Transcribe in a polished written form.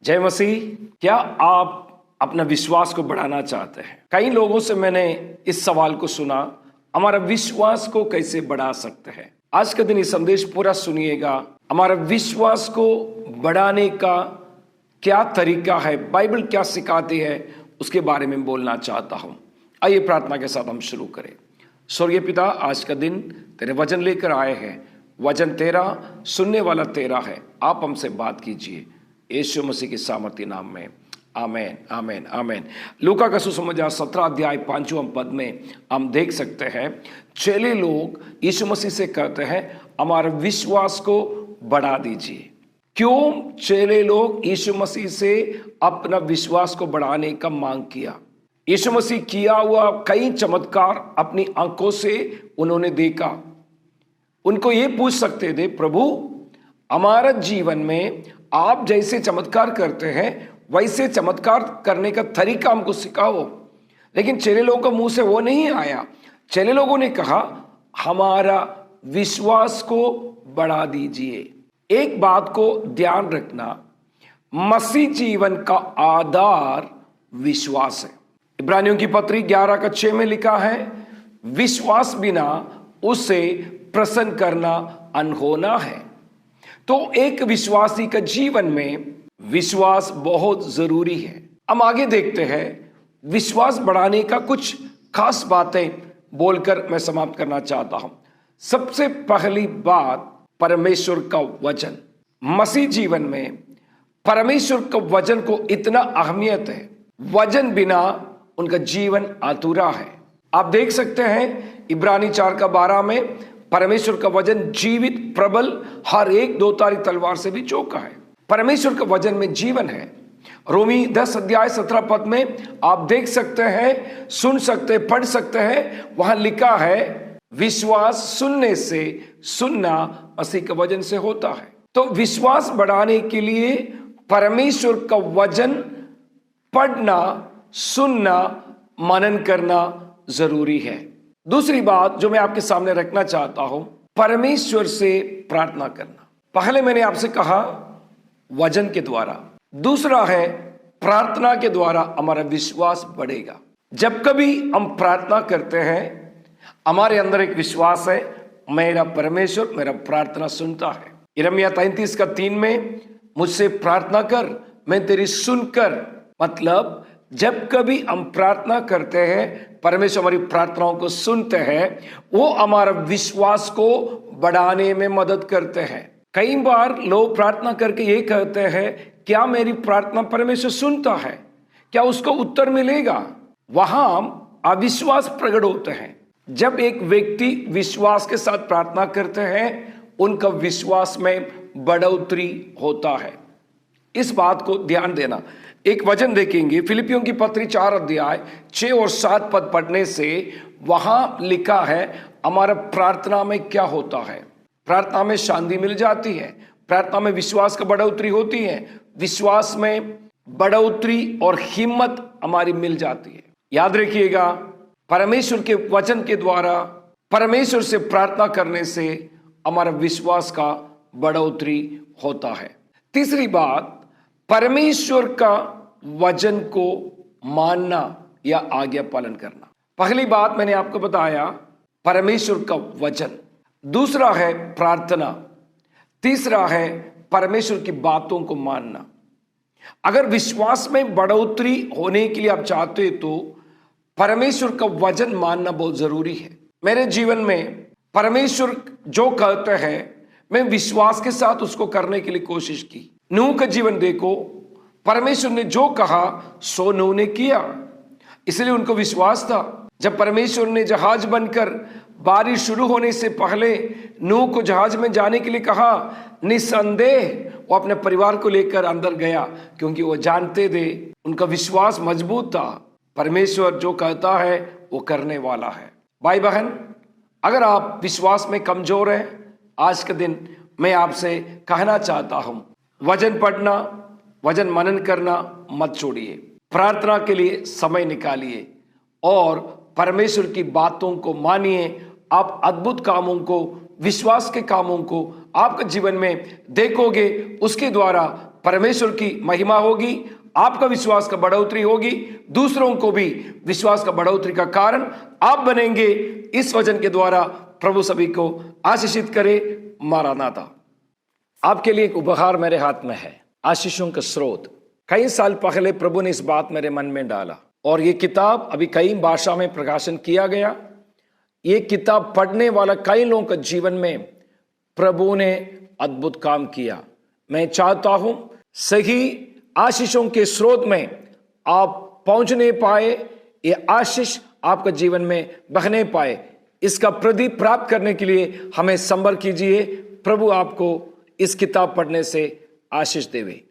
जय मसीह। क्या आप अपना विश्वास को बढ़ाना चाहते हैं? कई लोगों से मैंने इस सवाल को सुना, हमारा विश्वास को कैसे बढ़ा सकते हैं? आज का दिन ये संदेश पूरा सुनिएगा। हमारा विश्वास को बढ़ाने का क्या तरीका है, बाइबल क्या सिखाती है, उसके बारे में बोलना चाहता हूं। आइए प्रार्थना के साथ हम शुरू करें। स्वर्गीय पिता, आज का दिन तेरे वचन लेकर आए हैं। वचन तेरा, सुनने वाला तेरा है। आप हमसे बात कीजिए यीशु मसीह के सामर्थ्य नाम में, आमेन आमेन आमेन। लूका का सुसमाचार 17 अध्याय 5वें पद में हम देख सकते हैं, चेले लोग यीशु मसीह से कहते हैं हमारे विश्वास को बढ़ा दीजिए। क्यों चेले लोग यीशु मसीह से अपना विश्वास को बढ़ाने का मांग किया? यीशु मसीह किया हुआ कई चमत्कार अपनी आंखों से उन्होंने देखा। उनको ये पूछ सकते थे, प्रभु हमारा जीवन में आप जैसे चमत्कार करते हैं वैसे चमत्कार करने का तरीका हमको सिखाओ। लेकिन चेले लोगों के मुंह से वो नहीं आया। चेले लोगों ने कहा हमारा विश्वास को बढ़ा दीजिए। एक बात को ध्यान रखना, मसीह जीवन का आधार विश्वास है। इब्रानियों की पत्री 11:6 में लिखा है, विश्वास बिना उसे प्रसन्न करना अनहोना है। तो एक विश्वासी का जीवन में विश्वास बहुत जरूरी है। हम आगे देखते हैं, विश्वास बढ़ाने का कुछ खास बातें बोलकर मैं समाप्त करना चाहता हूं। सबसे पहली बात, परमेश्वर का वचन। मसीह जीवन में परमेश्वर का वचन को इतना अहमियत है, वचन बिना उनका जीवन अधूरा है। आप देख सकते हैं इब्रानी 4:12 में, परमेश्वर का वचन जीवित, प्रबल, हर एक दो धारी तलवार से भी चौका है। परमेश्वर का वचन में जीवन है। रोमी 10 अध्याय 17 पद में आप देख सकते हैं, सुन सकते, पढ़ सकते हैं, वहां लिखा है विश्वास सुनने से, सुनना मसीह के वचन से होता है। तो विश्वास बढ़ाने के लिए परमेश्वर का वचन पढ़ना, सुनना, मनन करना जरूरी है। दूसरी बात जो मैं आपके सामने रखना चाहता हूं, परमेश्वर से प्रार्थना करना। पहले मैंने आपसे कहा वचन के द्वारा, दूसरा है प्रार्थना के द्वारा हमारा विश्वास बढ़ेगा। जब कभी हम प्रार्थना करते हैं, हमारे अंदर एक विश्वास है, मेरा परमेश्वर मेरा प्रार्थना सुनता है। यिर्मयाह 33:3 में, मुझसे प्रार्थना कर मैं तेरी सुनकर। मतलब जब कभी हम प्रार्थना करते हैं, परमेश्वर हमारी प्रार्थनाओं को सुनते हैं, वो हमारा विश्वास को बढ़ाने में मदद करते हैं। कई बार लोग प्रार्थना करके ये कहते हैं, क्या मेरी प्रार्थना परमेश्वर सुनता है? क्या उसको उत्तर मिलेगा? वहां अविश्वास प्रकट होते हैं। जब एक व्यक्ति विश्वास के साथ प्रार्थना करते हैं, उनका विश्वास में बढ़ोतरी होता है। इस बात को ध्यान देना। एक वचन देखेंगे, फिलिपियों की पत्री 4 अध्याय 6 और 7 पद पढ़ने से वहां लिखा है हमारा प्रार्थना में क्या होता है। प्रार्थना में शांति मिल जाती है, प्रार्थना में विश्वास का बढ़ोतरी होती है, विश्वास में बढ़ोतरी और हिम्मत हमारी मिल जाती है। याद रखिएगा, परमेश्वर के वचन के द्वारा, परमेश्वर से प्रार्थना करने से हमारा विश्वास का बढ़ोतरी होता है। तीसरी बात, परमेश्वर का वचन को मानना या आज्ञा पालन करना। पहली बात मैंने आपको बताया, परमेश्वर का वचन। दूसरा है प्रार्थना। तीसरा है परमेश्वर की बातों को मानना। अगर विश्वास में बढ़ोतरी होने के लिए आप चाहते तो परमेश्वर का वचन मानना बहुत जरूरी है। मेरे जीवन में परमेश्वर जो कहते हैं, मैं विश्वास के साथ उसको करने के लिए कोशिश की। नूह का जीवन देखो, परमेश्वर ने जो कहा सो नूह ने किया, इसलिए उनको विश्वास था। जब परमेश्वर ने जहाज बनकर बारिश शुरू होने से पहले नूह को जहाज में जाने के लिए कहा, निसंदेह वो अपने परिवार को लेकर अंदर गया, क्योंकि वो जानते थे, उनका विश्वास मजबूत था, परमेश्वर जो कहता है वो करने वाला है। भाई बहन, अगर आप विश्वास में कमजोर हैं, आज के दिन मैं आपसे कहना चाहता हूं, वचन पढ़ना, वचन मनन करना मत छोड़िए। प्रार्थना के लिए समय निकालिए और परमेश्वर की बातों को मानिए। आप अद्भुत कामों को, विश्वास के कामों को आपके जीवन में देखोगे। उसके द्वारा परमेश्वर की महिमा होगी, आपका विश्वास का बढ़ोतरी होगी, दूसरों को भी विश्वास का बढ़ोतरी का कारण आप बनेंगे। इस वचन के द्वारा प्रभु सभी को आशीषित करे। मारानाथा। आपके लिए एक उपहार मेरे हाथ में है, आशीषों का स्रोत। कई साल पहले प्रभु ने इस बात मेरे मन में डाला और ये किताब अभी कई भाषा में प्रकाशन किया गया। ये किताब पढ़ने वाला कई लोगों के जीवन में प्रभु ने अद्भुत काम किया। मैं चाहता हूं सही आशीषों के स्रोत में आप पहुंचने पाए, ये आशीष आपके जीवन में बहने पाए। इसका प्रदीप प्राप्त करने के लिए हमें संपर्क कीजिए। प्रभु आपको इस किताब पढ़ने से आशीष देवे।